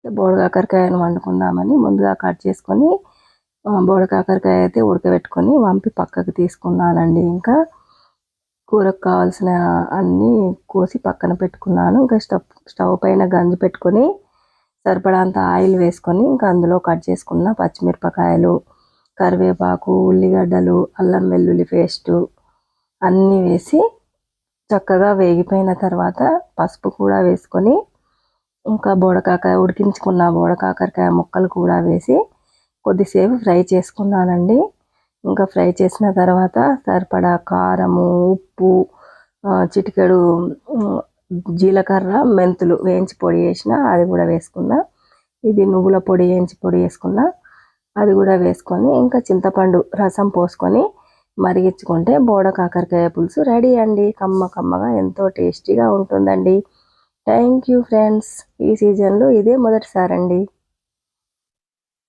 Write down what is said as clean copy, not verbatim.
బోడ కాకరకాయను వండుకుందామని ముందుగా కట్ చేసుకొని బోడ కాకరకాయ అయితే ఉడకబెట్టుకొని వంపి పక్కకు తీసుకున్నానండి. ఇంకా కూరకు కావాల్సిన అన్నీ కోసి పక్కన పెట్టుకున్నాను. ఇంకా స్టవ్ పైన గంజి పెట్టుకొని సరిపడంత ఆయిల్ వేసుకొని ఇంకా అందులో కట్ చేసుకున్న పచ్చిమిరపకాయలు, కరివేపాకు, ఉల్లిగడ్డలు, అల్లం వెల్లుల్లి పేస్టు అన్నీ వేసి చక్కగా వేగిపోయిన తర్వాత పసుపు కూడా వేసుకొని ఇంకా ఉడికించుకున్న బోడకాకరకాయ ముక్కలు కూడా వేసి కొద్దిసేపు ఫ్రై చేసుకున్నానండి. ఇంకా ఫ్రై చేసిన తర్వాత సరిపడా కారము, ఉప్పు, చిటికెడు జీలకర్ర, మెంతులు వేయించి పొడి వేసిన అది కూడా వేసుకున్నా. ఇది నువ్వుల పొడి వేయించి పొడి వేసుకున్నా అది కూడా వేసుకొని ఇంకా చింతపండు రసం పోసుకొని మరిగించుకుంటే బోడ కాకరకాయ పులుసు రెడీ అండి. కమ్మగా ఎంతో టేస్టీగా ఉంటుందండి. Thank you friends. ఈ సీజన్లో ఇదే మొదటిసారండి.